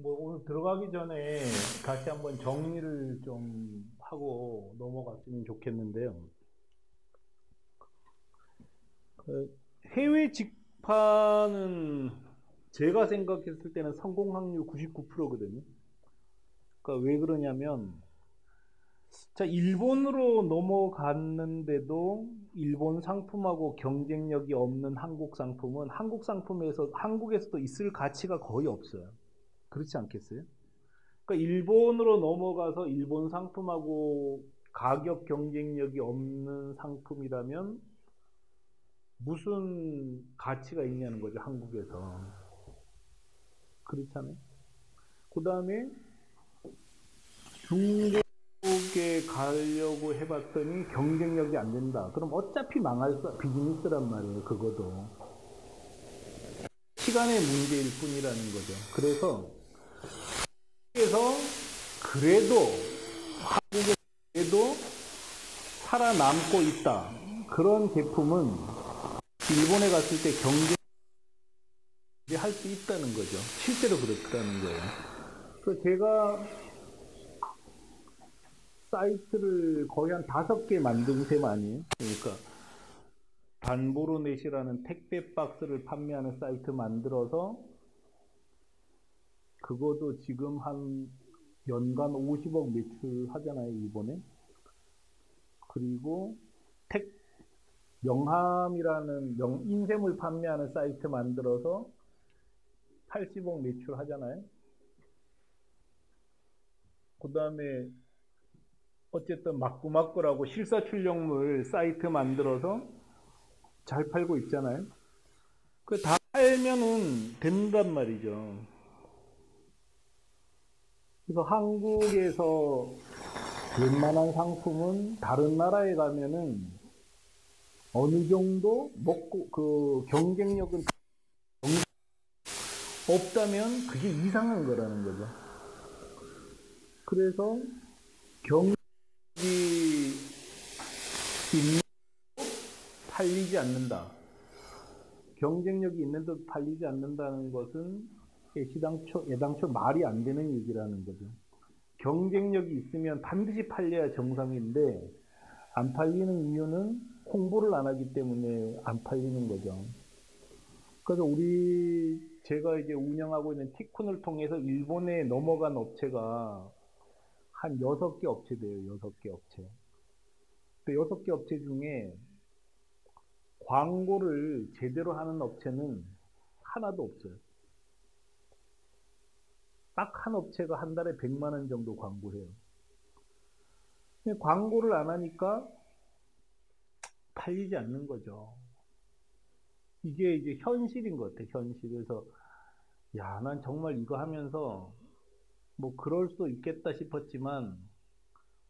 뭐 오늘 들어가기 전에 다시 한번 정리를 좀 하고 넘어갔으면 좋겠는데요. 해외 직파는 제가 생각했을 때는 성공 확률 99%거든요. 그러니까 왜 그러냐면, 자, 일본으로 넘어갔는데도 일본 상품하고 경쟁력이 없는 한국 상품은 한국에서도 있을 가치가 거의 없어요. 그렇지 않겠어요? 그러니까 일본으로 넘어가서 일본 상품하고 가격 경쟁력이 없는 상품이라면 무슨 가치가 있냐는 거죠, 한국에서. 그렇잖아요. 그 다음에 중국에 가려고 해봤더니 경쟁력이 안 된다. 그럼 어차피 망할 비즈니스란 말이에요, 그것도. 시간의 문제일 뿐이라는 거죠. 그래서 그래도 한국에도 살아남고 있다. 그런 제품은 일본에 갔을 때 경쟁할 수 있다는 거죠. 실제로 그렇다는 거예요. 그래서 제가 사이트를 거의 한 5개 만든 셈 아니에요? 그러니까 반보로넷이라는 택배 박스를 판매하는 사이트 만들어서 그것도 지금 한 연간 50억 매출 하잖아요, 일본에. 그리고 명함이라는 인쇄물 판매하는 사이트 만들어서 80억 매출 하잖아요. 그 다음에 어쨌든 마꾸마꾸라고 실사출력물 사이트 만들어서 잘 팔고 있잖아요. 그 다 팔면은 된단 말이죠. 그래서 한국에서 웬만한 상품은 다른 나라에 가면은 어느 정도 먹고 그 경쟁력은 없다면 그게 이상한 거라는 거죠. 그래서 경력이 있는 팔리지 않는다. 경쟁력이 있는데도 팔리지 않는다는 것은 애당초 말이 안 되는 얘기라는 거죠. 경쟁력이 있으면 반드시 팔려야 정상인데 안 팔리는 이유는 홍보를 안 하기 때문에 안 팔리는 거죠. 그래서 제가 이제 운영하고 있는 티쿤을 통해서 일본에 넘어간 업체가 한 6개 업체 돼요. 6개 업체. 그 6개 업체 중에 광고를 제대로 하는 업체는 하나도 없어요. 딱 한 업체가 한 달에 100만 원 정도 광고해요. 근데 광고를 안 하니까 팔리지 않는 거죠. 이게 이제 현실인 것 같아요. 현실에서 야, 난 정말 이거 하면서 뭐 그럴 수 있겠다 싶었지만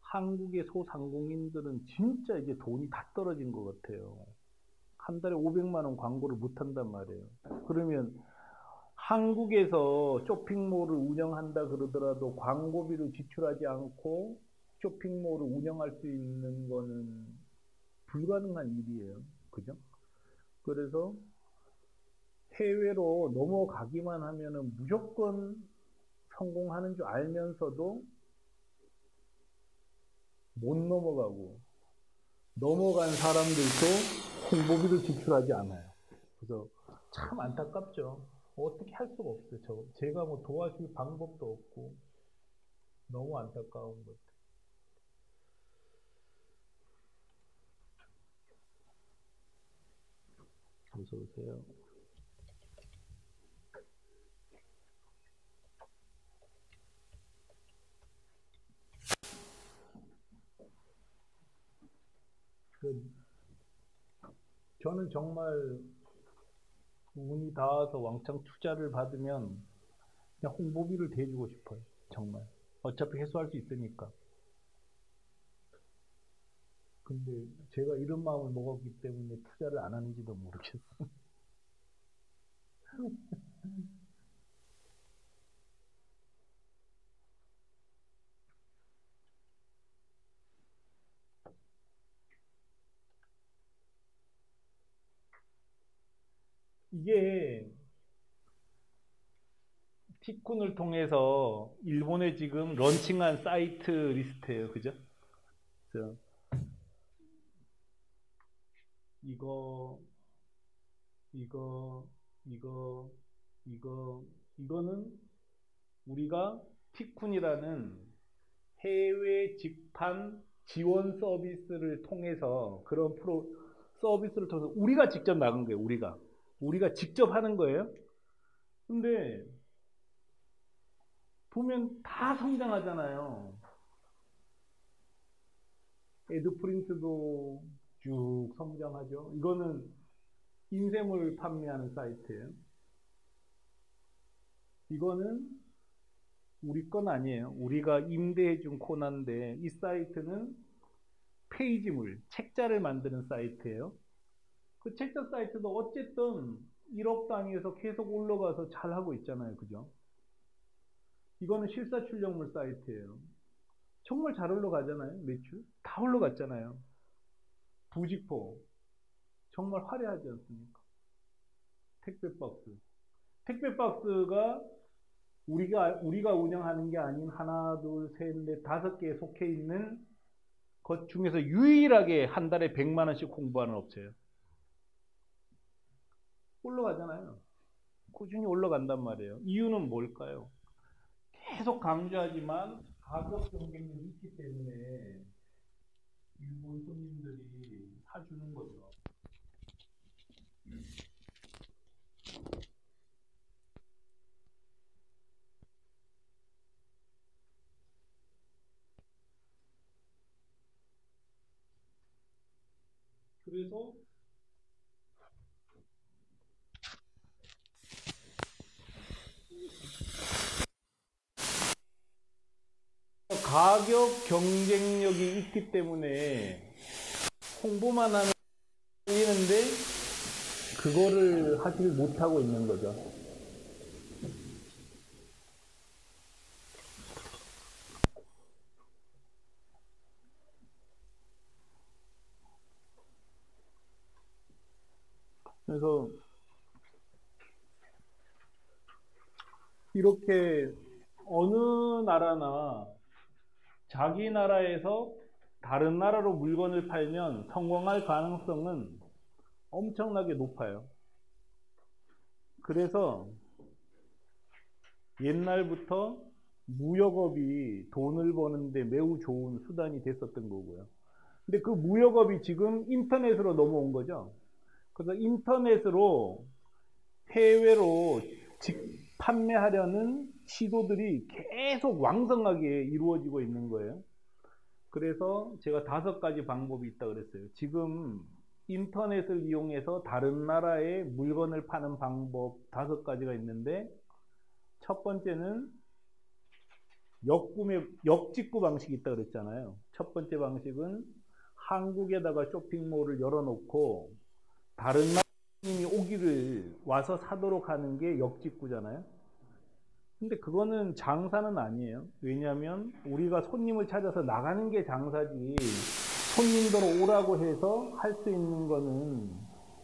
한국의 소상공인들은 진짜 이제 돈이 다 떨어진 것 같아요. 한 달에 500만 원 광고를 못 한단 말이에요. 그러면 한국에서 쇼핑몰을 운영한다 그러더라도 광고비를 지출하지 않고 쇼핑몰을 운영할 수 있는 거는 불가능한 일이에요. 그죠? 그래서 해외로 넘어가기만 하면은 무조건 성공하는 줄 알면서도 못 넘어가고 넘어간 사람들도 홍보비를 지출하지 않아요. 그래서 참 안타깝죠. 어떻게 할 수가 없어요. 제가 뭐 도와줄 방법도 없고 너무 안타까운 것 같아요. 어서 오세요. 저는 정말 운이 닿아서 왕창 투자를 받으면 그냥 홍보비를 대주고 싶어요. 정말. 어차피 해소할 수 있으니까. 근데 제가 이런 마음을 먹었기 때문에 투자를 안 하는지도 모르겠어요. 이게 티쿤을 통해서 일본에 지금 런칭한 사이트 리스트예요. 그죠? 그래서 이거는 우리가 티쿤이라는 해외 직판 지원 서비스를 통해서 그런 서비스를 통해서 우리가 직접 나간 거예요. 우리가 직접 하는 거예요. 근데 보면 다 성장하잖아요. 에드프린트도 쭉 성장하죠. 이거는 인쇄물 판매하는 사이트예요. 이거는 우리 건 아니에요. 우리가 임대해준 코너인데 이 사이트는 페이지물, 책자를 만드는 사이트예요. 그 책자 사이트도 어쨌든 1억 단위에서 계속 올라가서 잘 하고 있잖아요. 그죠? 이거는 실사출력물 사이트예요. 정말 잘 올라가잖아요. 매출 다 올라갔잖아요. 부직포 정말 화려하지 않습니까? 택배박스가 우리가 운영하는 게 아닌 하나, 둘, 셋, 넷, 5개에 속해 있는 것 중에서 유일하게 한 달에 100만 원씩 홍보하는 업체예요. 올라가잖아요. 꾸준히 올라간단 말이에요. 이유는 뭘까요? 계속 강조하지만 가격 경쟁력이 있기 때문에 일본 손님들이 사주는 거죠. 그래서 가격 경쟁력이 있기 때문에 홍보만 하면 되는데 그거를 하지 못하고 있는 거죠. 그래서 이렇게 어느 나라나 자기 나라에서 다른 나라로 물건을 팔면 성공할 가능성은 엄청나게 높아요. 그래서 옛날부터 무역업이 돈을 버는데 매우 좋은 수단이 됐었던 거고요. 근데 그 무역업이 지금 인터넷으로 넘어온 거죠. 그래서 인터넷으로 해외로 판매하려는 시도들이 계속 왕성하게 이루어지고 있는 거예요. 그래서 제가 5가지 방법이 있다 그랬어요. 지금 인터넷을 이용해서 다른 나라에 물건을 파는 방법 5가지가 있는데, 첫 번째는 역직구 방식이 있다 그랬잖아요. 첫 번째 방식은 한국에다가 쇼핑몰을 열어놓고 다른 나라 손님이 오기를 와서 사도록 하는 게 역직구잖아요. 근데 그거는 장사는 아니에요. 왜냐하면 우리가 손님을 찾아서 나가는 게 장사지, 손님들 오라고 해서 할 수 있는 거는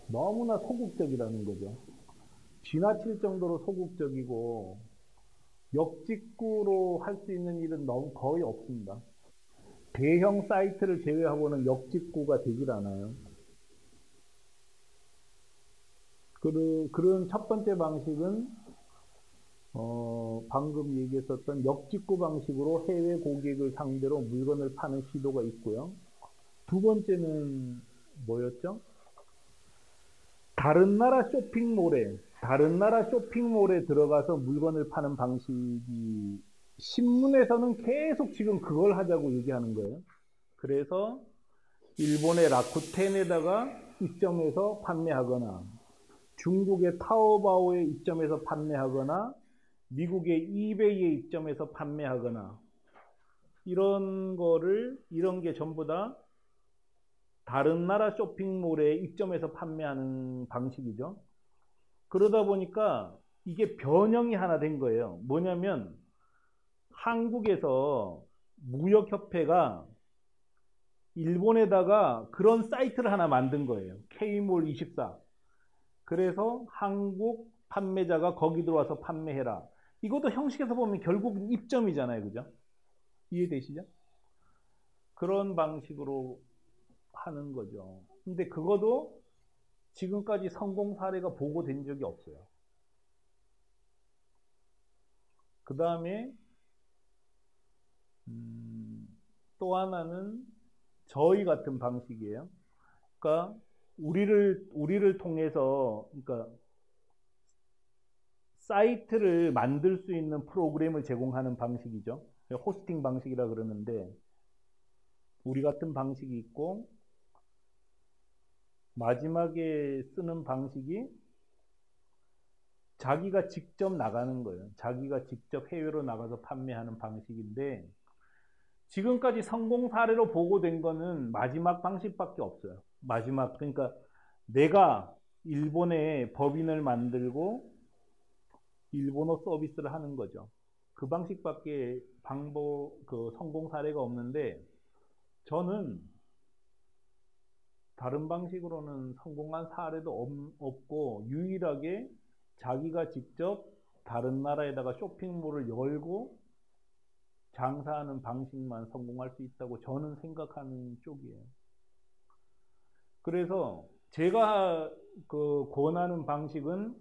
너무나 소극적이라는 거죠. 지나칠 정도로 소극적이고 역직구로 할 수 있는 일은 거의 없습니다. 대형 사이트를 제외하고는 역직구가 되질 않아요. 그런 첫 번째 방식은 방금 얘기했었던 역직구 방식으로 해외 고객을 상대로 물건을 파는 시도가 있고요. 두 번째는 뭐였죠? 다른 나라 쇼핑몰에 들어가서 물건을 파는 방식이, 신문에서는 계속 지금 그걸 하자고 얘기하는 거예요. 그래서 일본의 라쿠텐에다가 입점해서 판매하거나, 중국의 타오바오에 입점해서 판매하거나, 미국의 이베이에 입점해서 판매하거나, 이런 게 전부 다 다른 나라 쇼핑몰에 입점해서 판매하는 방식이죠. 그러다 보니까 이게 변형이 하나 된 거예요. 뭐냐면 한국에서 무역협회가 일본에다가 그런 사이트를 하나 만든 거예요. K몰24. 그래서 한국 판매자가 거기 들어와서 판매해라. 이것도 형식에서 보면 결국은 입점이잖아요. 그죠? 이해되시죠? 그런 방식으로 하는 거죠. 근데 그것도 지금까지 성공 사례가 보고된 적이 없어요. 그 다음에 또 하나는 저희 같은 방식이에요. 그러니까 우리를 통해서 그러니까 사이트를 만들 수 있는 프로그램을 제공하는 방식이죠. 호스팅 방식이라 그러는데 우리 같은 방식이 있고 마지막에 쓰는 방식이 자기가 직접 나가는 거예요. 자기가 직접 해외로 나가서 판매하는 방식인데 지금까지 성공 사례로 보고된 거는 마지막 방식밖에 없어요. 마지막 그러니까 내가 일본에 법인을 만들고 일본어 서비스를 하는 거죠. 그 방식밖에 그 성공 사례가 없는데 저는 다른 방식으로는 성공한 사례도 없고 유일하게 자기가 직접 다른 나라에다가 쇼핑몰을 열고 장사하는 방식만 성공할 수 있다고 저는 생각하는 쪽이에요. 그래서 제가 그 권하는 방식은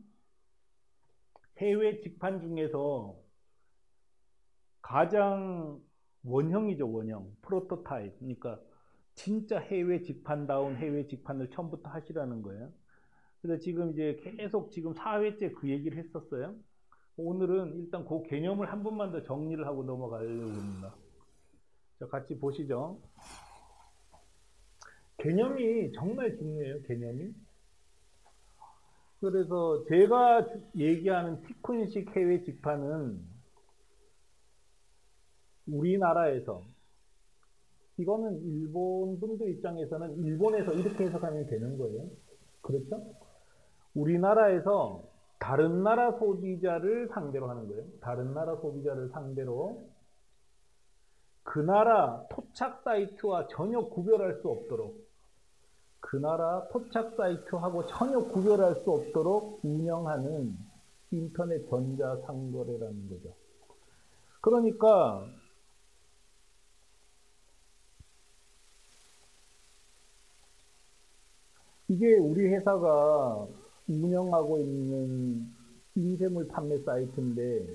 해외 직판 중에서 가장 원형이죠, 원형. 프로토타입. 그러니까 진짜 해외 직판다운 해외 직판을 처음부터 하시라는 거예요. 그래서 지금 이제 계속 지금 4회째 그 얘기를 했었어요. 오늘은 일단 그 개념을 한 번만 더 정리를 하고 넘어가려고 합니다. 자, 같이 보시죠. 개념이 정말 중요해요, 개념이. 그래서 제가 얘기하는 티쿤식 해외 직판은 우리나라에서 이거는 일본 분들 입장에서는 일본에서 이렇게 해석하면 되는 거예요. 그렇죠? 우리나라에서 다른 나라 소비자를 상대로 하는 거예요. 다른 나라 소비자를 상대로 그 나라 토착 사이트와 전혀 구별할 수 없도록 그 나라 토착 사이트하고 전혀 구별할 수 없도록 운영하는 인터넷 전자상거래라는 거죠. 그러니까 이게 우리 회사가 운영하고 있는 인쇄물 판매 사이트인데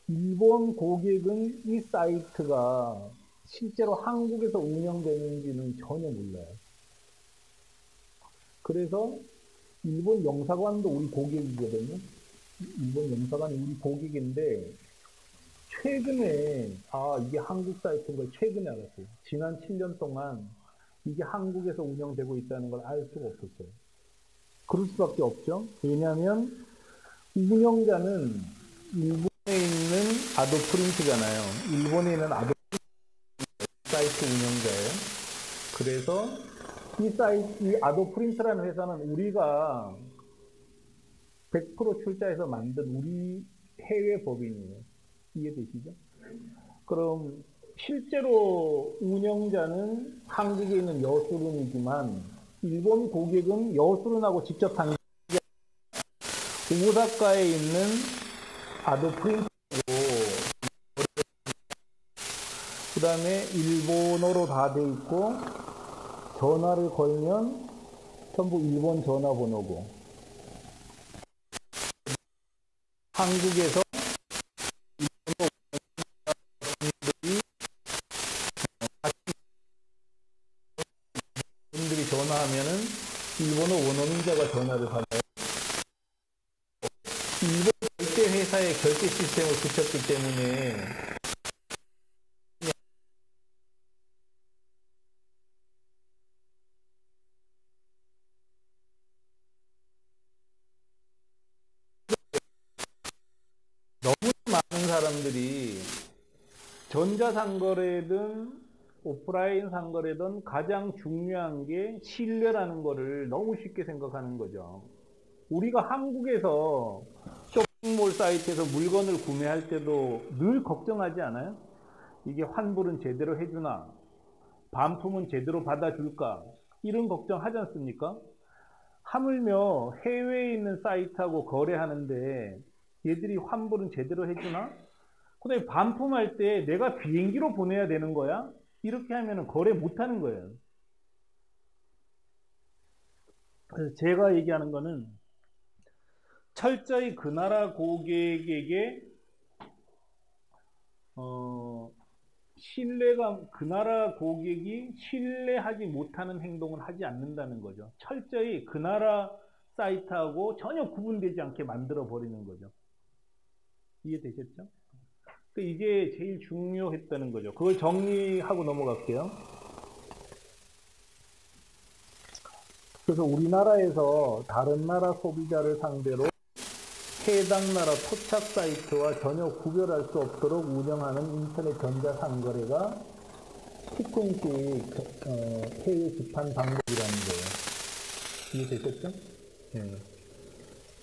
일본 고객은 이 사이트가 실제로 한국에서 운영되는지는 전혀 몰라요. 그래서 일본 영사관도 우리 고객이거든요. 일본 영사관이 우리 고객인데 최근에 이게 한국 사이트인 걸 최근에 알았어요. 지난 7년 동안 이게 한국에서 운영되고 있다는 걸 알 수가 없었어요. 그럴 수밖에 없죠. 왜냐하면 운영자는 일본에 있는 아도프린트잖아요. 일본에 있는 아도프린트 사이트 운영자예요. 그래서 이 아도프린트라는 회사는 우리가 100% 출자해서 만든 우리 해외 법인이에요. 이해되시죠? 그럼 실제로 운영자는 한국에 있는 여수룬이지만 일본 고객은 여수룬하고 직접 단계가 오사카에 있는 아도프린트고 그 다음에 일본어로 다 돼 있고 전화를 걸면 전부 일본 전화번호고 한국에서 분들이 전화하면은 일본어 원어민자가 전화를 받아요. 일본 결제 회사에 결제 시스템을 붙였기 때문에 너무 많은 사람들이 전자상거래든 오프라인 상거래든 가장 중요한 게 신뢰라는 거를 너무 쉽게 생각하는 거죠. 우리가 한국에서 쇼핑몰 사이트에서 물건을 구매할 때도 늘 걱정하지 않아요? 이게 환불은 제대로 해주나? 반품은 제대로 받아줄까? 이런 걱정하지 않습니까? 하물며 해외에 있는 사이트하고 거래하는데 얘들이 환불은 제대로 해주나? 그 다음에 반품할 때 내가 비행기로 보내야 되는 거야? 이렇게 하면 거래 못 하는 거예요. 그래서 제가 얘기하는 거는 철저히 그 나라 고객에게 그 나라 고객이 신뢰하지 못하는 행동을 하지 않는다는 거죠. 철저히 그 나라 사이트하고 전혀 구분되지 않게 만들어 버리는 거죠. 이해되셨죠? 이게 제일 중요했다는 거죠. 그걸 정리하고 넘어갈게요. 그래서 우리나라에서 다른 나라 소비자를 상대로 해당 나라 토착 사이트와 전혀 구별할 수 없도록 운영하는 인터넷 전자상거래가 시퀀식 해외 집판 방법이라는 거예요. 이해되셨죠? 네.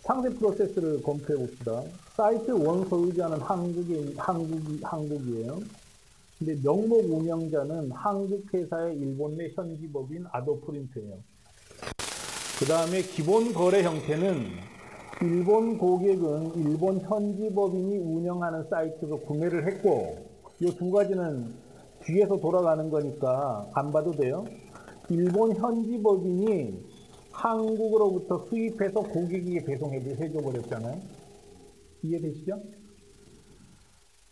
상세 프로세스를 검토해 봅시다. 사이트 원 소유자는 한국이에요. 근데 명목 운영자는 한국 회사의 일본 내 현지 법인 아도프린트예요. 그 다음에 기본 거래 형태는 일본 고객은 일본 현지 법인이 운영하는 사이트에서 구매를 했고, 이 두 가지는 뒤에서 돌아가는 거니까 안 봐도 돼요. 일본 현지 법인이 한국으로부터 수입해서 고객에게 배송해줘 버렸잖아요. 이해되시죠?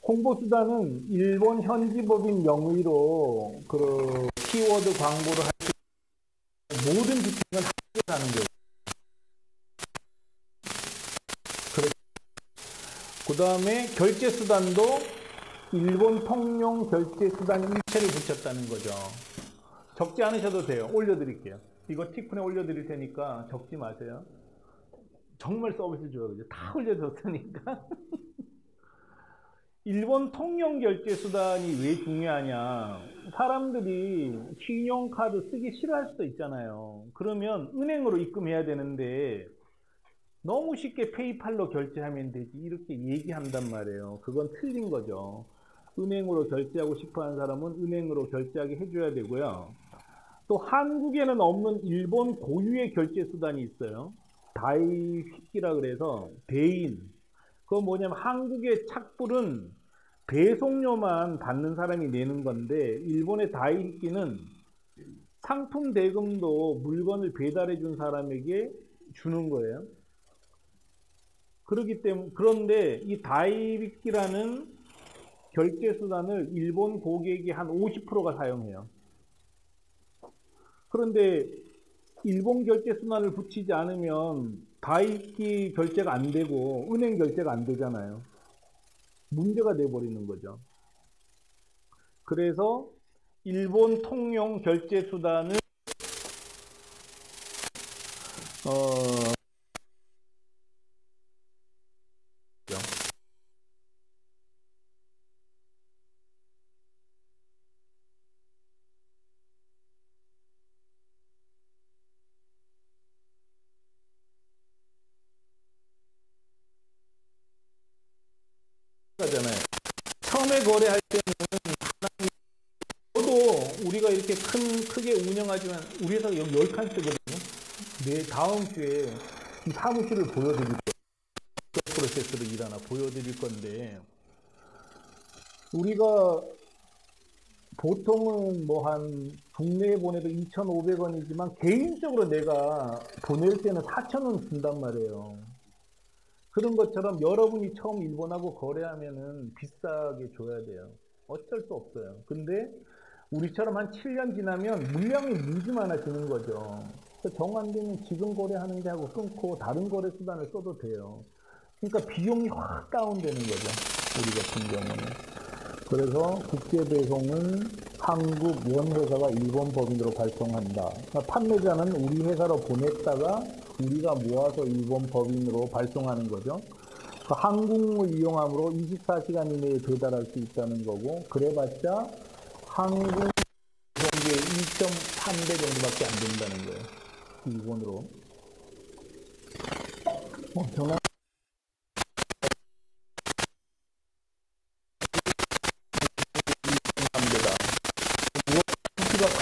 홍보수단은 일본 현지 법인 명의로 그 키워드 광고를 할 수 있는 모든 비팅을 하는 거예요. 그 다음에 결제수단도 일본 통용 결제수단 일체를 붙였다는 거죠. 적지 않으셔도 돼요. 올려드릴게요. 이거 티쿤에 올려드릴 테니까 적지 마세요. 정말 서비스 줘요. 다 올려줬으니까. 일본 통용 결제수단이 왜 중요하냐. 사람들이 신용카드 쓰기 싫어할 수도 있잖아요. 그러면 은행으로 입금해야 되는데 너무 쉽게 페이팔로 결제하면 되지 이렇게 얘기한단 말이에요. 그건 틀린 거죠. 은행으로 결제하고 싶어하는 사람은 은행으로 결제하게 해줘야 되고요. 또 한국에는 없는 일본 고유의 결제 수단이 있어요. 다이휘끼라 그래서 대인. 그건 뭐냐면 한국의 착불은 배송료만 받는 사람이 내는 건데 일본의 다이휘끼는 상품 대금도 물건을 배달해 준 사람에게 주는 거예요. 그렇기 때문에 그런데 이 다이비키라는 결제 수단을 일본 고객이 한 50%가 사용해요. 그런데 일본 결제 수단을 붙이지 않으면 다이비키 결제가 안 되고 은행 결제가 안 되잖아요. 문제가 돼 버리는 거죠. 그래서 일본 통용 결제 수단을 하잖아요. 처음에 거래할 때는 저도 우리가 이렇게 크게 운영하지만 우리 회사가 10칸 쓰거든요. 내 다음 주에 이 사무실을 보여드릴 거예요. 프로세스로 일하나 보여드릴 건데 우리가 보통은 뭐 한 국내에 보내도 2,500원이지만 개인적으로 내가 보낼 때는 4,000원 준단 말이에요. 그런 것처럼 여러분이 처음 일본하고 거래하면은 비싸게 줘야 돼요. 어쩔 수 없어요. 근데 우리처럼 한 7년 지나면 물량이 무지 많아지는 거죠. 정 안 되면 지금 거래하는 게 하고 끊고 다른 거래 수단을 써도 돼요. 그러니까 비용이 확 다운되는 거죠. 우리 같은 경우는. 그래서 국제 배송은 한국 원회사가 일본 법인으로 발송한다. 그러니까 판매자는 우리 회사로 보냈다가 우리가 모아서 일본 법인으로 발송하는 거죠. 그러니까 항공을 이용함으로 24시간 이내에 배달할 수 있다는 거고, 그래봤자 항공 정도의 1.3배 정도밖에 안 된다는 거예요. 일본으로. 전화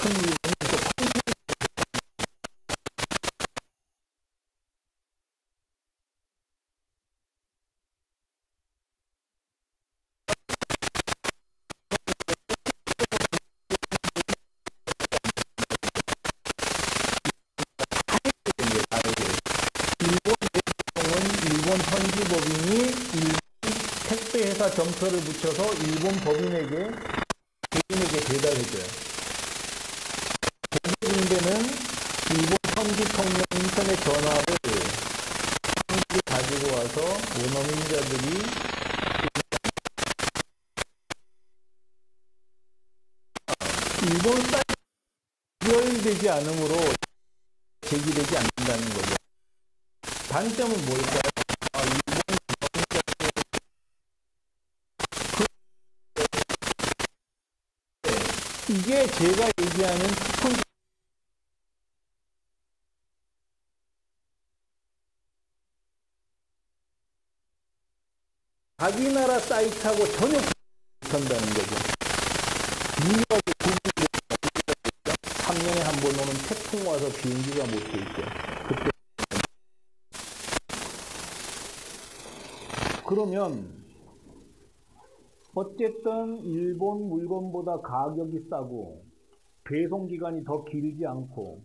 큰 이유는 일본 현지 법인이 일본 택배회사 점표를 붙여서 일본 법인에게 개인에게 배달해줘요. 거기에 데는 일본 현지 통영 인터넷 전화를 한국에 가지고 와서 원어민자들이 일본 사이트 연결되지 않으므로 제기되지 않는다는 거죠. 단점은 뭘까요? 일본 이게 제가 얘기하는 스폰 자기 나라 사이트하고 전혀 못한다는 거죠. 유일하게 구분되는 3년에 한 번 오는 태풍 와서 비행기가 못 돼 있죠. 그때 그러면 어쨌든 일본 물건보다 가격이 싸고 배송 기간이 더 길지 않고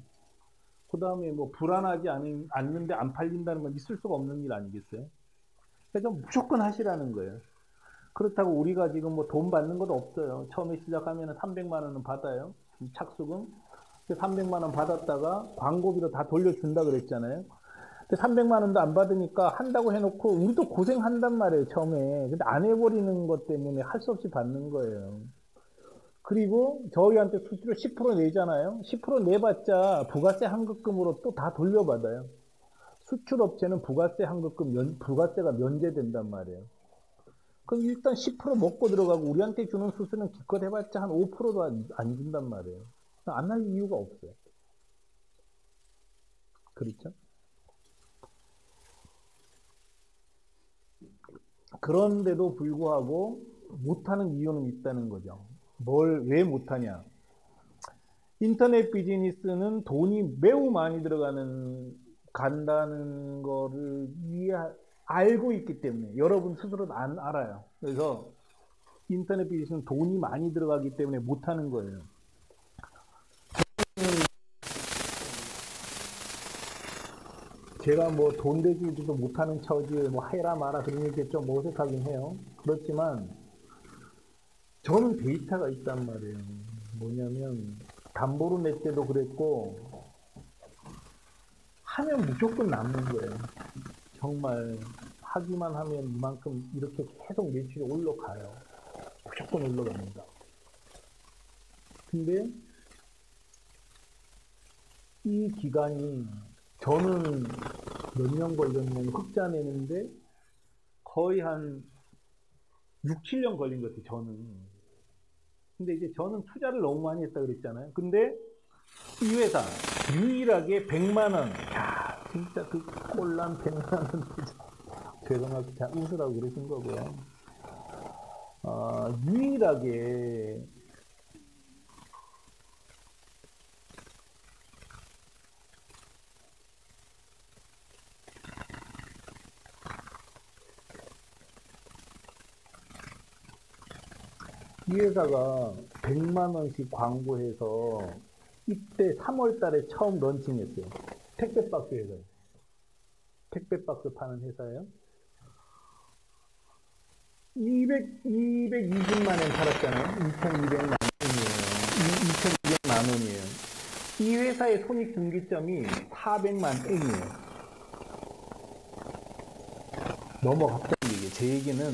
그 다음에 뭐 불안하지 않는데 안 팔린다는 건 있을 수가 없는 일 아니겠어요? 그래서 무조건 하시라는 거예요. 그렇다고 우리가 지금 뭐 돈 받는 것도 없어요. 처음에 시작하면 300만 원은 받아요. 착수금. 300만 원 받았다가 광고비로 다 돌려준다 그랬잖아요. 근데 300만 원도 안 받으니까 한다고 해놓고 우리도 고생한단 말이에요, 처음에. 근데 안 해버리는 것 때문에 할 수 없이 받는 거예요. 그리고 저희한테 수수료 10% 내잖아요. 10% 내봤자 부가세 환급금으로 또 다 돌려받아요. 수출업체는 부가세 환급금, 부가세가 면제된단 말이에요. 그럼 일단 10% 먹고 들어가고 우리한테 주는 수수료는 기껏 해봤자 한 5%도 안 준단 말이에요. 안 할 이유가 없어요. 그렇죠? 그런데도 불구하고 못하는 이유는 있다는 거죠. 왜 못하냐? 인터넷 비즈니스는 돈이 매우 많이 간다는 거를 알고 있기 때문에 여러분 스스로도 안 알아요. 그래서 인터넷 비즈니스는 돈이 많이 들어가기 때문에 못하는 거예요. 제가 뭐 돈 되지도 못하는 처지에 뭐 해라 마라 그런 게 좀 어색하긴 해요. 그렇지만 저는 데이터가 있단 말이에요. 뭐냐면 담보로 낼 때도 그랬고 하면 무조건 남는 거예요. 정말 하기만 하면 이만큼 이렇게 계속 매출이 올라가요. 무조건 올라갑니다. 근데 이 기간이 저는 몇 년 걸렸냐면 흑자 내는데 거의 한 6, 7년 걸린 것 같아요, 저는. 근데 이제 저는 투자를 너무 많이 했다 그랬잖아요. 근데 이 회사 유일하게 100만 원. 야, 진짜 그 꼴랑 100만 원 투자. 죄송하게 자 웃으라고 그러신 거고요. 유일하게 이 회사가 100만 원씩 광고해서 이때 3월 달에 처음 런칭했어요. 택배박스 회사예요. 택배박스 파는 회사예요. 220만 원 팔았잖아요. 2,200만 원이에요. 2,200만 원이에요. 이 회사의 손익분기점이 400만 원이에요. 넘어갔다는 얘기예요. 제 얘기는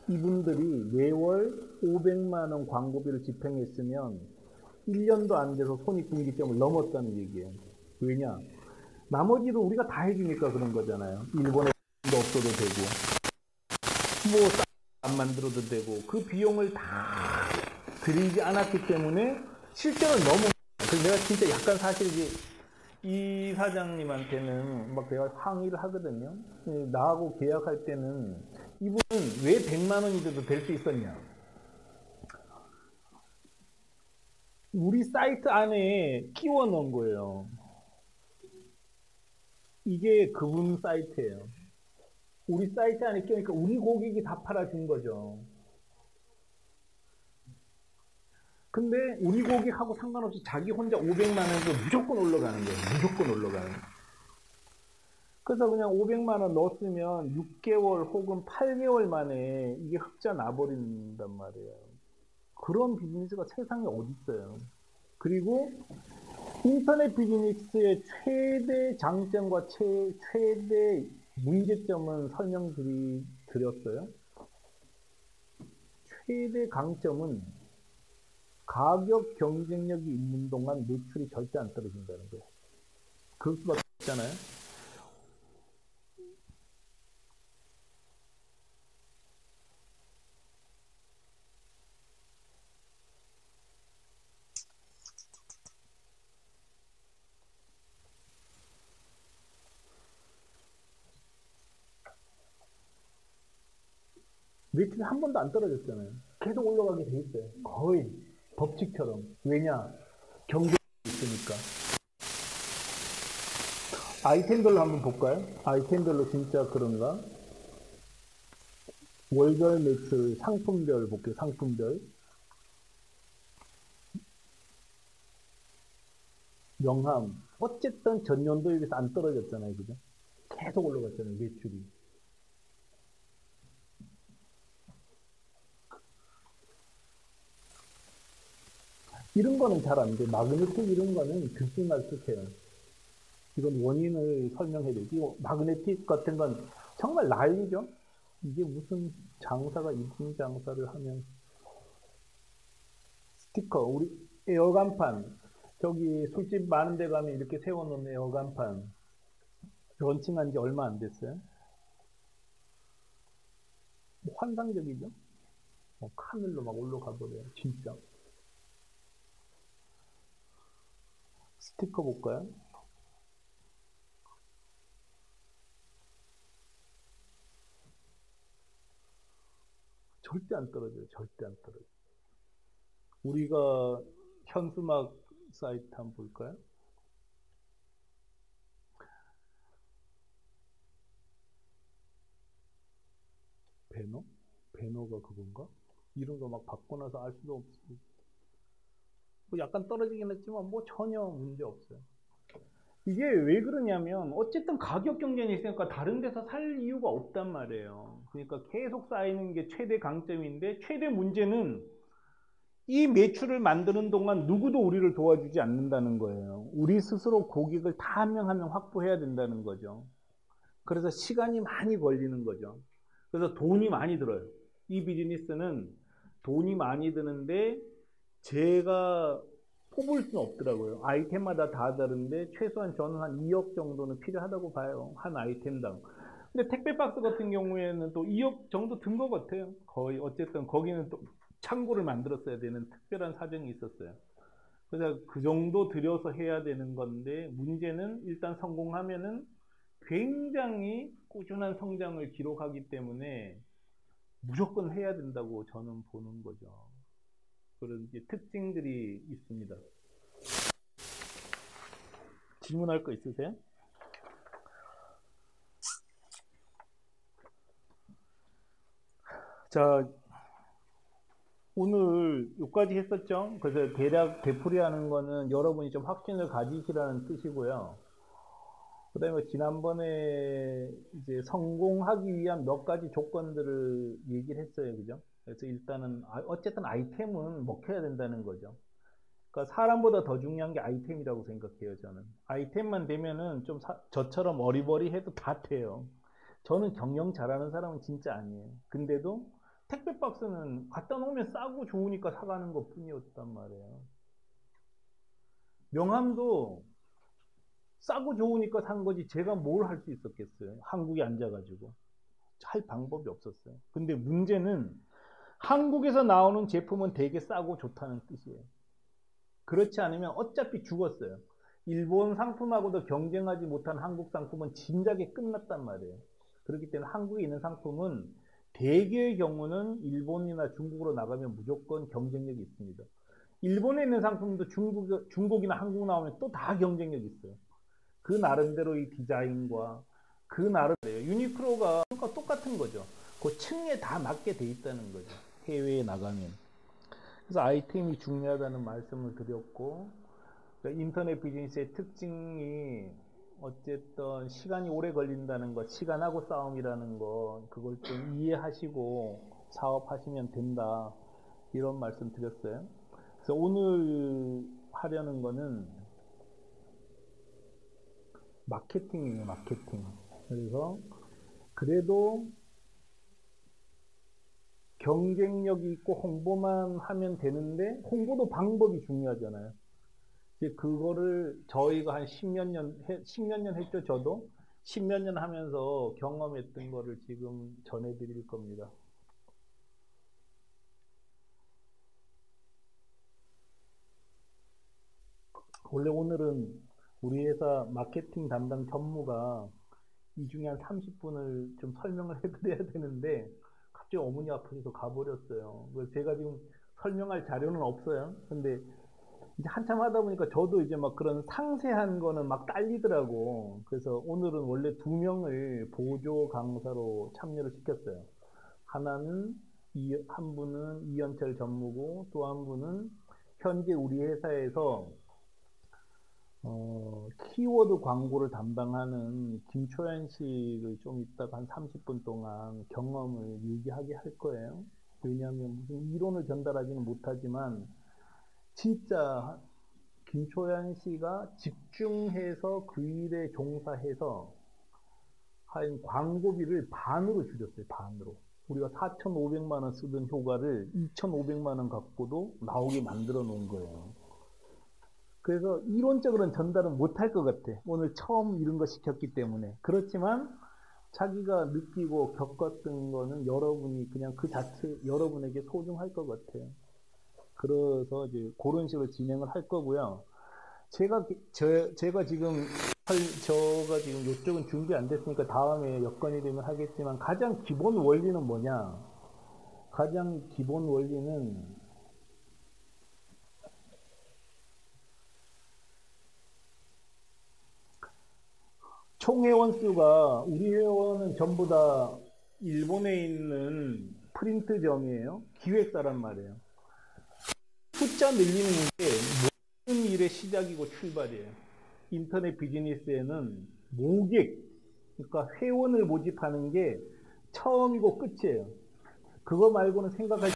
이분들이 매월 500만 원 광고비를 집행했으면 1년도 안 돼서 손익분기점을 넘었다는 얘기예요. 왜냐? 나머지도 우리가 다 해주니까 그런 거잖아요. 일본에 도 없어도 되고 뭐 안 만들어도 되고 그 비용을 다 들이지 않았기 때문에 실제로 너무 그래서 내가 진짜 약간 사실 이 사장님한테는 막 내가 항의를 하거든요. 나하고 계약할 때는 이분은 왜 100만 원이 돼도 될 수 있었냐? 우리 사이트 안에 끼워 넣은 거예요. 이게 그분 사이트예요. 우리 사이트 안에 끼우니까 우리 고객이 다 팔아준 거죠. 근데 우리 고객하고 상관없이 자기 혼자 500만 원에서 무조건 올라가는 거예요. 무조건 올라가는 거예요. 그래서 그냥 500만 원 넣었으면 6개월 혹은 8개월 만에 이게 흑자 나버린단 말이에요. 그런 비즈니스가 세상에 어디 있어요. 그리고 인터넷 비즈니스의 최대 장점과 최대 문제점은 설명드렸어요. 최대 강점은 가격 경쟁력이 있는 동안 매출이 절대 안 떨어진다는 거예요. 그럴 수밖에 없잖아요. 매출이 한 번도 안 떨어졌잖아요. 계속 올라가게 돼 있어요. 거의 법칙처럼. 왜냐? 경쟁이 있으니까. 아이템별로 한번 볼까요? 아이템별로 진짜 그런가? 월별 매출 상품별 볼게요. 상품별. 명함. 어쨌든 전년도에 비해서 안 떨어졌잖아요. 그죠? 계속 올라갔잖아요. 매출이. 이런 거는 잘 안 돼. 마그네틱 이런 거는 들쑥날쑥해요. 이건 원인을 설명해 드리고, 마그네틱 같은 건 정말 난리죠? 이게 무슨 장사가 이쁜 장사를 하면. 스티커, 우리 에어간판, 저기 술집 많은 데 가면 이렇게 세워놓은 에어간판, 런칭한 지 얼마 안 됐어요? 뭐 환상적이죠? 하늘로 막 올라가 버려요, 진짜. 스티커 볼까요? 절대 안 떨어져요. 절대 안 떨어져요. 우리가 현수막 사이트 한번 볼까요? 배너? 배너가 그건가? 이런 거 막 받고 나서 알 수도 없고. 뭐 약간 떨어지긴 했지만 뭐 전혀 문제 없어요. 이게 왜 그러냐면 어쨌든 가격 경쟁이 있으니까 다른 데서 살 이유가 없단 말이에요. 그러니까 계속 쌓이는 게 최대 강점인데 최대 문제는 이 매출을 만드는 동안 누구도 우리를 도와주지 않는다는 거예요. 우리 스스로 고객을 다 한 명 한 명 확보해야 된다는 거죠. 그래서 시간이 많이 걸리는 거죠. 그래서 돈이 많이 들어요. 이 비즈니스는 돈이 많이 드는데 제가 뽑을 수는 없더라고요. 아이템마다 다 다른데 최소한 저는 한 2억 정도는 필요하다고 봐요. 한 아이템당. 근데 택배박스 같은 경우에는 또 2억 정도 든 것 같아요. 거의 어쨌든 거기는 또 창고를 만들었어야 되는 특별한 사정이 있었어요. 그래서 그 정도 들여서 해야 되는 건데 문제는 일단 성공하면은 굉장히 꾸준한 성장을 기록하기 때문에 무조건 해야 된다고 저는 보는 거죠. 그런 이제 특징들이 있습니다. 질문할 거 있으세요? 자, 오늘 여기까지 했었죠? 그래서 대략 되풀이하는 거는 여러분이 좀 확신을 가지시라는 뜻이고요. 그 다음에 지난번에 이제 성공하기 위한 몇 가지 조건들을 얘기를 했어요. 그죠? 그래서 일단은, 어쨌든 아이템은 먹혀야 된다는 거죠. 그러니까 사람보다 더 중요한 게 아이템이라고 생각해요, 저는. 아이템만 되면은 좀 저처럼 어리버리해도 다 돼요. 저는 경영 잘하는 사람은 진짜 아니에요. 근데도 택배 박스는 갖다 놓으면 싸고 좋으니까 사가는 것 뿐이었단 말이에요. 명함도 싸고 좋으니까 산 거지 제가 뭘 할 수 있었겠어요. 한국에 앉아가지고. 할 방법이 없었어요. 근데 문제는 한국에서 나오는 제품은 되게 싸고 좋다는 뜻이에요. 그렇지 않으면 어차피 죽었어요. 일본 상품하고도 경쟁하지 못한 한국 상품은 진작에 끝났단 말이에요. 그렇기 때문에 한국에 있는 상품은 대개의 경우는 일본이나 중국으로 나가면 무조건 경쟁력이 있습니다. 일본에 있는 상품도 중국이나 한국 나오면 또 다 경쟁력이 있어요. 그 나름대로 이 디자인과 그 나름대로 유니클로가 똑같은 거죠. 그 층에 다 맞게 돼 있다는 거죠. 해외에 나가면. 그래서 아이템이 중요하다는 말씀을 드렸고, 그러니까 인터넷 비즈니스의 특징이 어쨌든 시간이 오래 걸린다는 것, 시간하고 싸움이라는 것, 그걸 좀 이해하시고 사업하시면 된다. 이런 말씀 드렸어요. 그래서 오늘 하려는 거는 마케팅이에요, 마케팅. 그래서 그래도 경쟁력이 있고 홍보만 하면 되는데 홍보도 방법이 중요하잖아요. 이제 그거를 저희가 한 10몇 년 했죠, 저도. 10몇 년 하면서 경험했던 거를 지금 전해드릴 겁니다. 원래 오늘은 우리 회사 마케팅 담당 전무가 이 중에 한 30분을 좀 설명을 해드려야 되는데 갑자기 어머니 아프셔서 가버렸어요. 그래서 제가 지금 설명할 자료는 없어요. 근데 이제 한참 하다 보니까 저도 이제 막 그런 상세한 거는 막 딸리더라고. 그래서 오늘은 원래 2명을 보조 강사로 참여를 시켰어요. 하나는 한 분은 이현철 전무고 또 한 분은 현재 우리 회사에서 키워드 광고를 담당하는 김초연 씨를 좀 이따가 한 30분 동안 경험을 얘기하게 할 거예요. 왜냐하면 무슨 이론을 전달하지는 못하지만 진짜 김초연 씨가 집중해서 그 일에 종사해서 한 광고비를 반으로 줄였어요. 반으로. 우리가 4,500만 원 쓰던 효과를 2,500만 원 갖고도 나오게 만들어 놓은 거예요. 그래서 이론적으로는 전달은 못할 것 같아. 오늘 처음 이런 거 시켰기 때문에. 그렇지만 자기가 느끼고 겪었던 거는 여러분이 그냥 그 자체 여러분에게 소중할 것 같아요. 그래서 이제 그런 식으로 진행을 할 거고요. 제가 지금 저가 지금 이쪽은 준비 안 됐으니까 다음에 여건이 되면 하겠지만 가장 기본 원리는 뭐냐? 가장 기본 원리는 총 회원 수가 우리 회원은 전부 다 일본에 있는 프린트점이에요. 기획사란 말이에요. 숫자 늘리는 게 모든 일의 시작이고 출발이에요. 인터넷 비즈니스에는 모객, 그러니까 회원을 모집하는 게 처음이고 끝이에요. 그거 말고는 생각할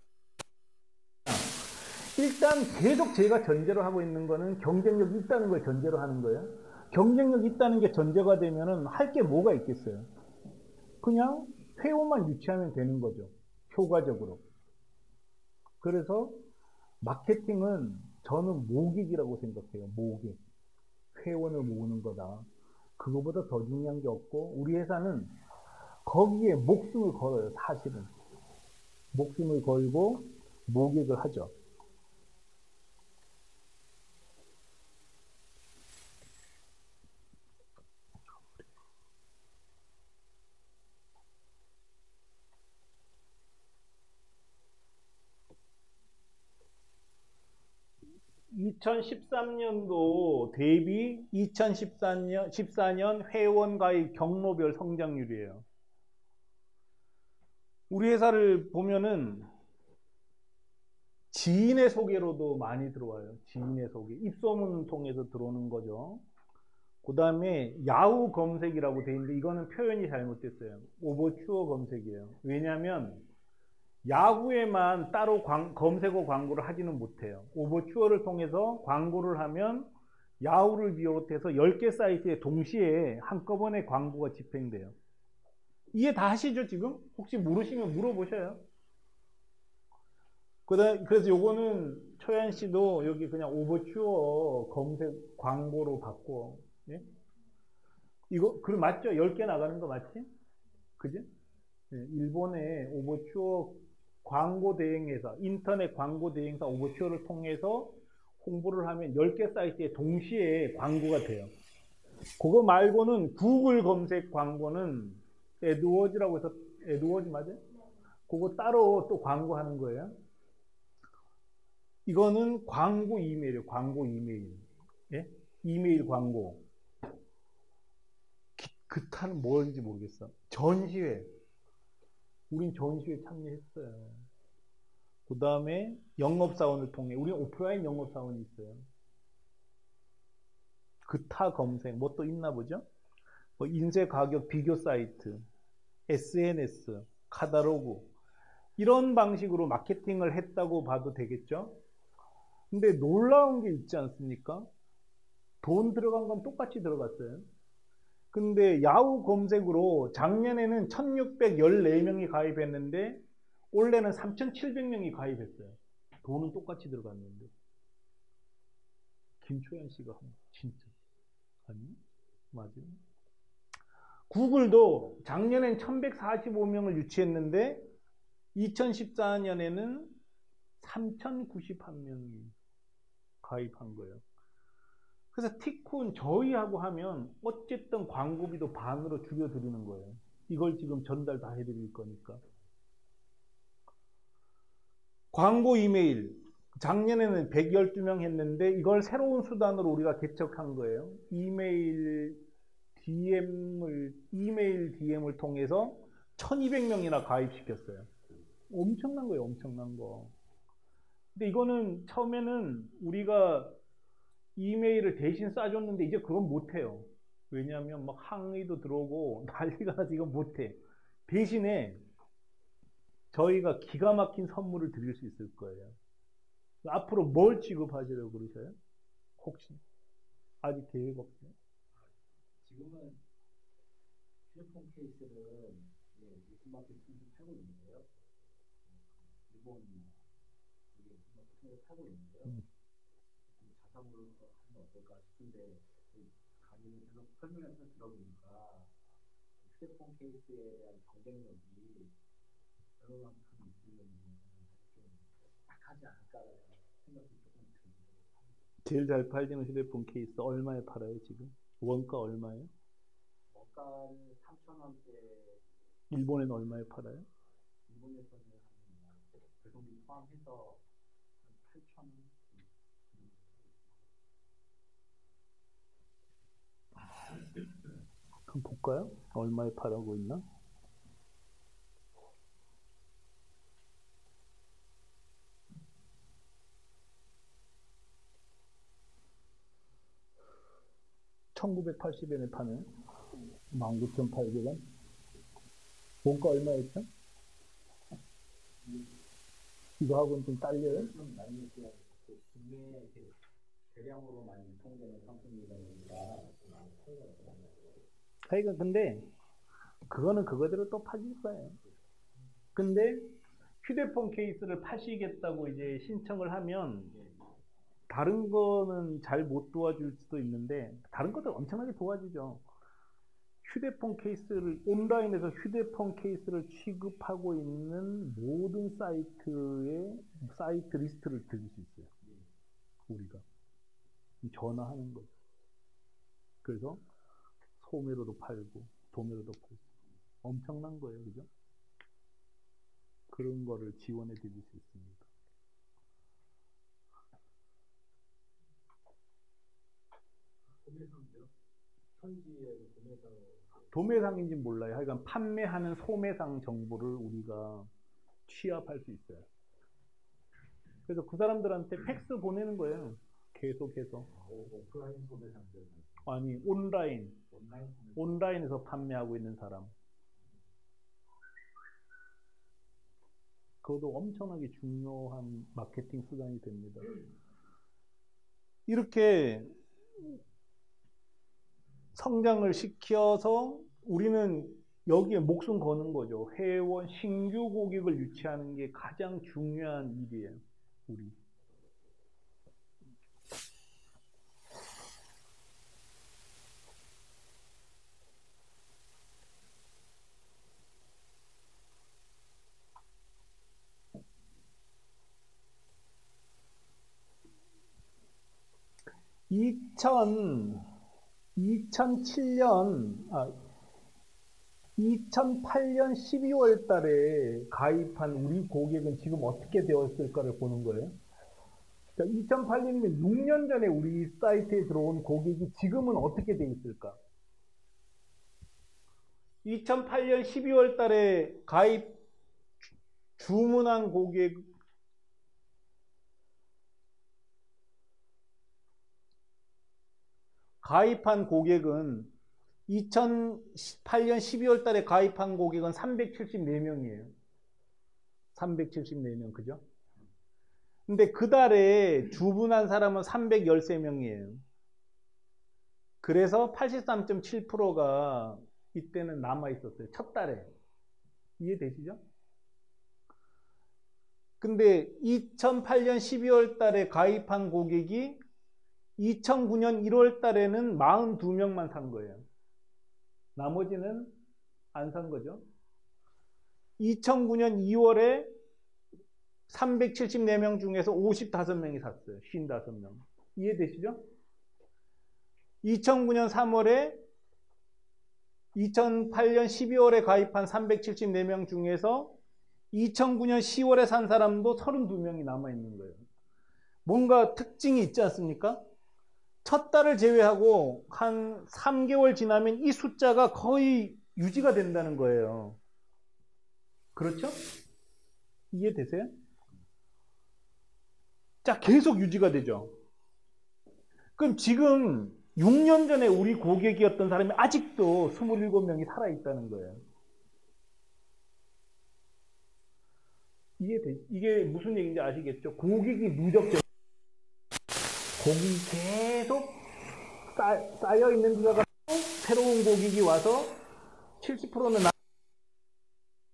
일단 계속 제가 전제로 하고 있는 거는 경쟁력이 있다는 걸 전제로 하는 거예요. 경쟁력이 있다는 게 전제가 되면은 할 게 뭐가 있겠어요? 그냥 회원만 유치하면 되는 거죠. 효과적으로. 그래서 마케팅은 저는 모객이라고 생각해요. 모객. 회원을 모으는 거다. 그거보다 더 중요한 게 없고 우리 회사는 거기에 목숨을 걸어요. 사실은. 목숨을 걸고 모객을 하죠. 2013년도 대비 2014년 회원가입 경로별 성장률이에요. 우리 회사를 보면은 지인의 소개로도 많이 들어와요. 지인의 소개. 입소문 통해서 들어오는 거죠. 그 다음에 야후 검색이라고 돼 있는데 이거는 표현이 잘못됐어요. 오버추어 검색이에요. 왜냐하면 야후에만 따로 검색어 광고를 하지는 못해요. 오버추어를 통해서 광고를 하면 야후를 비롯해서 10개 사이트에 동시에 한꺼번에 광고가 집행돼요. 이해 다 하시죠, 지금? 혹시 모르시면 물어보셔요. 그래서 요거는 초연 씨도 여기 그냥 오버추어 검색 광고로 바꿔. 예? 이거, 그럼 맞죠? 10개 나가는 거 맞지? 그지? 예, 일본의 오버추어 광고 대행회사, 인터넷 광고 대행사 오버추어를 통해서 홍보를 하면 10개 사이트에 동시에 광고가 돼요. 그거 말고는 구글 검색 광고는 에드워즈라고 해서, 에드워즈 맞아요? 그거 따로 또 광고하는 거예요. 이거는 광고 이메일이에요. 광고 이메일. 예? 이메일 광고. 그타는 뭔지 모르겠어. 전시회. 우린 전시회 참여했어요. 그 다음에 영업사원을 통해, 우리 오프라인 영업사원이 있어요. 그타 검색, 뭐 또 있나 보죠? 뭐 인쇄 가격 비교 사이트, SNS, 카탈로그 이런 방식으로 마케팅을 했다고 봐도 되겠죠? 근데 놀라운 게 있지 않습니까? 돈 들어간 건 똑같이 들어갔어요. 근데 야후 검색으로 작년에는 1614명이 가입했는데 올해는 3700명이 가입했어요. 돈은 똑같이 들어갔는데. 김초연 씨가 한 진짜 아니? 맞아요. 구글도 작년엔 1145명을 유치했는데 2014년에는 3091명이 가입한 거예요. 그래서 티콘 저희하고 하면 어쨌든 광고비도 반으로 줄여드리는 거예요. 이걸 지금 전달 다 해드릴 거니까. 광고 이메일 작년에는 112명 했는데 이걸 새로운 수단으로 우리가 개척한 거예요. 이메일 DM을 통해서 1200명이나 가입시켰어요. 엄청난 거예요. 엄청난 거. 근데 이거는 처음에는 우리가 이메일을 대신 싸줬는데 이제 그건 못해요. 왜냐하면 막 항의도 들어오고 난리가 나서 이건 못해. 대신에 저희가 기가 막힌 선물을 드릴 수 있을 거예요. 앞으로 뭘 취급하시려고 그러셔요? 혹시 아직 계획 없어요? 지금은 휴대폰 케이스를 오픈마켓 통해서 팔고 있는데요. 일본 이게 오픈마켓 통해서 팔고 있는데요. 자사몰로 하면 어떨까 싶은데 강의를 계속 설명해서 들어보니까 휴대폰 케이스에 대한 경쟁력이 얼마만큼 있으면 좀 약하지 않을까 생각이 조금 듭니다. 제일 잘 팔리는 휴대폰 케이스 얼마에 팔아요 지금? 원가 얼마예요? 원가는 3,000원대. 일본에는 얼마에 팔아요? 일본에서는 한 배송비 포함해서 한 8,000원. 그럼 볼까요? 얼마에 팔고 있나? $1980에 파네. 19,800원. 원가 얼마였죠? 이거하고는 좀 딸려요? 좀 많이 국내 대량으로 많이 유통되는 상품이다 보니까 하여간 근데 그거는 그거대로 또 팔릴 거예요. 근데 휴대폰 케이스를 파시겠다고 이제 신청을 하면 다른 거는 잘 못 도와줄 수도 있는데 다른 것도 엄청나게 도와주죠. 휴대폰 케이스를 온라인에서 휴대폰 케이스를 취급하고 있는 모든 사이트의 사이트 리스트를 드릴 수 있어요. 우리가 전화하는 거죠. 그래서 소매로도 팔고 도매로도 팔고 엄청난 거예요, 그죠? 그런 거를 지원해 드릴 수 있습니다. 도매상이요? 현지의 도매상. 도매상인지 몰라요. 하여간 판매하는 소매상 정보를 우리가 취합할 수 있어요. 그래서 그 사람들한테 팩스 보내는 거예요. 계속해서. 오프라인 소매상들. 아니, 온라인에서 판매하고 있는 사람. 그것도 엄청나게 중요한 마케팅 수단이 됩니다. 이렇게 성장을 시켜서 우리는 여기에 목숨 거는 거죠. 회원, 신규 고객을 유치하는 게 가장 중요한 일이에요. 우리. (2008년 12월 달에 가입한 우리 고객은 지금 어떻게 되었을까를 보는 거예요. 2008년이면 6년 전에 우리 사이트에 들어온 고객이 지금은 어떻게 되어 있을까? 2008년 12월 달에 주문한 고객, 가입한 고객은 2008년 12월 달에 가입한 고객은 374명이에요. 374명, 그죠? 근데 그 달에 주분한 사람은 313명이에요. 그래서 83.7%가 이때는 남아 있었어요. 첫 달에. 이해되시죠? 근데 2008년 12월 달에 가입한 고객이 2009년 1월 달에는 42명만 산 거예요. 나머지는 안 산 거죠. 2009년 2월에 374명 중에서 55명이 샀어요. 55명. 이해되시죠? 2009년 3월에 2008년 12월에 가입한 374명 중에서 2009년 10월에 산 사람도 32명이 남아있는 거예요. 뭔가 특징이 있지 않습니까? 첫 달을 제외하고 한 3개월 지나면 이 숫자가 거의 유지가 된다는 거예요. 그렇죠? 이해되세요? 자, 계속 유지가 되죠. 그럼 지금 6년 전에 우리 고객이었던 사람이 아직도 27명이 살아있다는 거예요. 이게 무슨 얘기인지 아시겠죠? 고객이 누적돼. 고객이 계속 쌓여있는 데다가 새로운 고객이 와서 70%는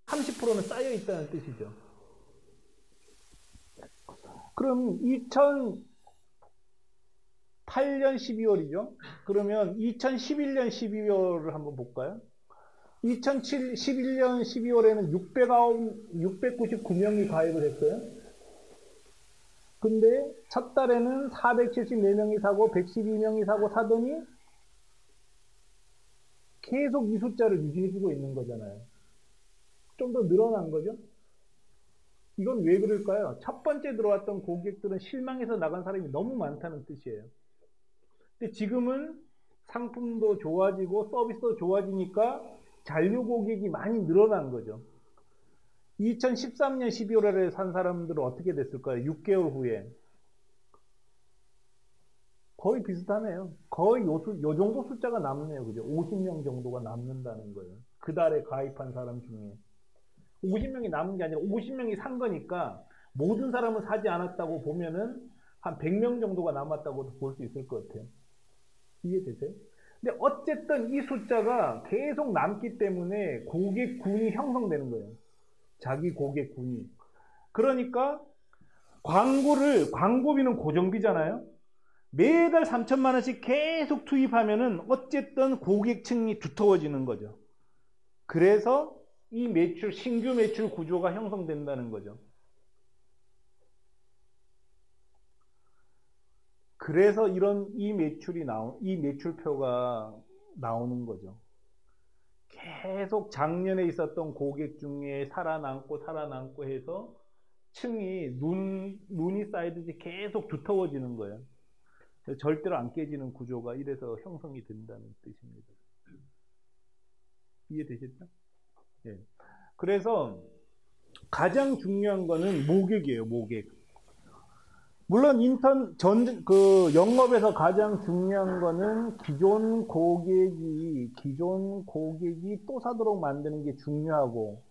30%는 쌓여있다는 뜻이죠. 그럼 2008년 12월이죠. 그러면 2011년 12월을 한번 볼까요? 2011년 12월에는 699명이 가입을 했어요. 근데 첫 달에는 474명이 사고 112명이 사고 사더니 계속 이 숫자를 유지해주고 있는 거잖아요. 좀 더 늘어난 거죠. 이건 왜 그럴까요? 첫 번째 들어왔던 고객들은 실망해서 나간 사람이 너무 많다는 뜻이에요. 근데 지금은 상품도 좋아지고 서비스도 좋아지니까 잔류 고객이 많이 늘어난 거죠. 2013년 12월에 산 사람들은 어떻게 됐을까요? 6개월 후에. 거의 비슷하네요. 거의 요 정도 숫자가 남네요. 그죠? 50명 정도가 남는다는 거예요. 그 달에 가입한 사람 중에. 50명이 남은 게 아니라 50명이 산 거니까 모든 사람은 사지 않았다고 보면은 한 100명 정도가 남았다고 볼 수 있을 것 같아요. 이해되세요? 근데 어쨌든 이 숫자가 계속 남기 때문에 고객군이 형성되는 거예요. 자기 고객군이. 그러니까 광고비는 고정비잖아요. 매달 3천만 원씩 계속 투입하면은 어쨌든 고객층이 두터워지는 거죠. 그래서 이 신규 매출 구조가 형성된다는 거죠. 그래서 이 매출표가 나오는 거죠. 계속 작년에 있었던 고객 중에 살아남고 해서 층이 눈이 쌓이듯이 계속 두터워지는 거예요. 절대로 안 깨지는 구조가 이래서 형성이 된다는 뜻입니다. 이해되셨죠? 예. 그래서 가장 중요한 거는 모객이에요, 모객. 물론 영업에서 가장 중요한 거는 기존 고객이 또 사도록 만드는 게 중요하고,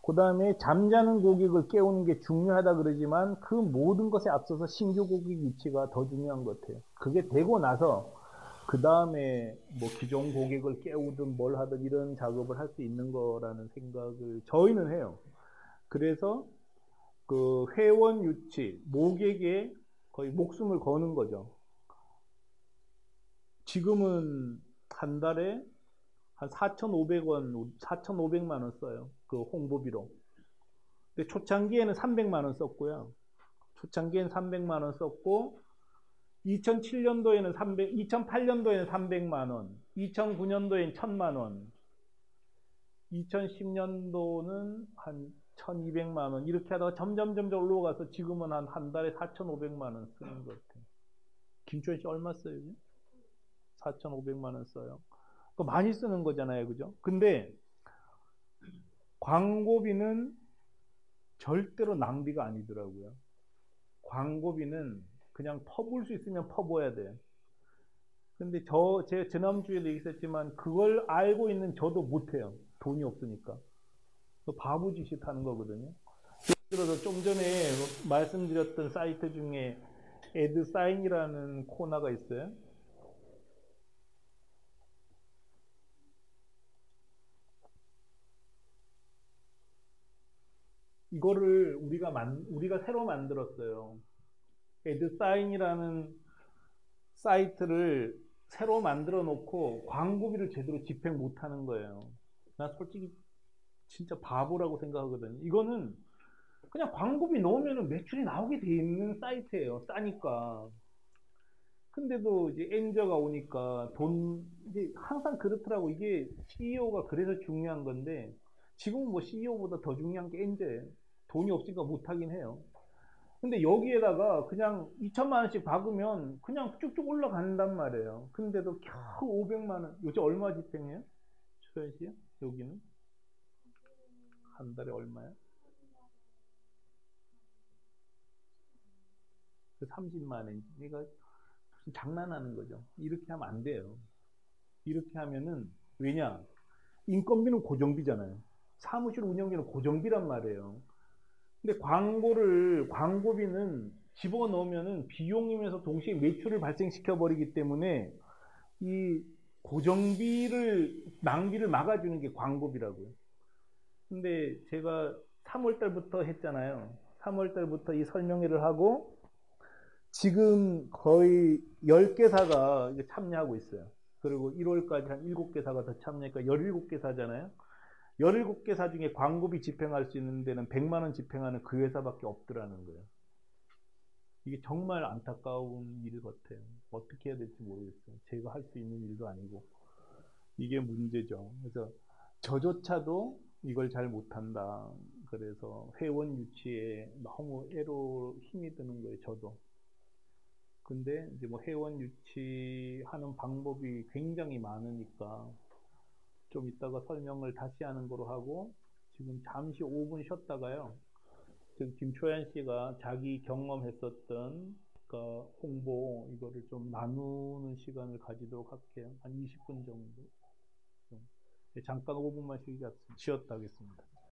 그 다음에 잠자는 고객을 깨우는 게 중요하다 그러지만 그 모든 것에 앞서서 신규 고객 위치가 더 중요한 것 같아요. 그게 되고 나서 그 다음에 뭐 기존 고객을 깨우든 뭘 하든 이런 작업을 할 수 있는 거라는 생각을 저희는 해요. 그래서 그 회원 유치, 모객에 거의 목숨을 거는 거죠. 지금은 한 달에 한 4,500만 원 써요. 그 홍보비로. 근데 초창기에는 300만 원 썼고요. 초창기에는 300만 원 썼고, 2008년도에는 300만 원, 2009년도에는 1,000만 원, 2010년도는 한 1,200만 원, 이렇게 하다가 점점 올라가서 지금은 한 달에 4,500만 원 쓰는 것 같아요. 김초연 씨 얼마 써요? 4,500만 원 써요. 많이 쓰는 거잖아요. 그죠? 근데 광고비는 절대로 낭비가 아니더라고요. 광고비는 그냥 퍼부을 수 있으면 퍼부어야 돼요. 근데 제가 지난주에도 얘기했지만 그걸 알고 있는 저도 못해요. 돈이 없으니까. 바보 짓이 하는 거거든요. 예를 들어서 좀 전에 말씀드렸던 사이트 중에 에드사인이라는 코너가 있어요. 이거를 우리가 새로 만들었어요. 에드사인이라는 사이트를 새로 만들어 놓고 광고비를 제대로 집행 못 하는 거예요. 나 솔직히 진짜 바보라고 생각하거든요. 이거는 그냥 광고비 넣으면 매출이 나오게 돼 있는 사이트예요. 싸니까. 근데도 이제 엔저가 오니까 이제 항상 그렇더라고. 이게 CEO가 그래서 중요한 건데, 지금은 뭐 CEO보다 더 중요한 게 엔저예요. 돈이 없으니까 못하긴 해요. 근데 여기에다가 그냥 2천만 원씩 박으면 그냥 쭉쭉 올라간단 말이에요. 근데도 겨우 500만 원. 요새 얼마 집행해요? 초연 씨요? 여기는? 한 달에 얼마야? 30만 원. 그러니까 무슨 장난하는 거죠. 이렇게 하면 안 돼요. 이렇게 하면은, 왜냐? 인건비는 고정비잖아요. 사무실 운영비는 고정비란 말이에요. 근데 광고비는 집어넣으면은 비용이면서 동시에 매출을 발생시켜 버리기 때문에 이 낭비를 막아주는 게 광고비라고요. 근데 제가 3월 달부터 했잖아요. 3월 달부터 이 설명회를 하고 지금 거의 10개사가 참여하고 있어요. 그리고 1월까지 한 7개사가 더 참여하니까 17개사잖아요. 17개사 중에 광고비 집행할 수 있는 데는 100만 원 집행하는 그 회사밖에 없더라는 거예요. 이게 정말 안타까운 일 같아요. 어떻게 해야 될지 모르겠어요. 제가 할 수 있는 일도 아니고. 이게 문제죠. 그래서 저조차도 이걸 잘 못한다. 그래서 회원 유치에 너무 힘이 드는 거예요, 저도. 근데 이제 뭐 회원 유치하는 방법이 굉장히 많으니까 좀 이따가 설명을 다시 하는 거로 하고 지금 잠시 5분 쉬었다가요. 지금 김초연 씨가 자기 경험했었던 그 홍보 이거를 좀 나누는 시간을 가지도록 할게요. 한 20분 정도. 잠깐 5분만 쉬었다 하겠습니다.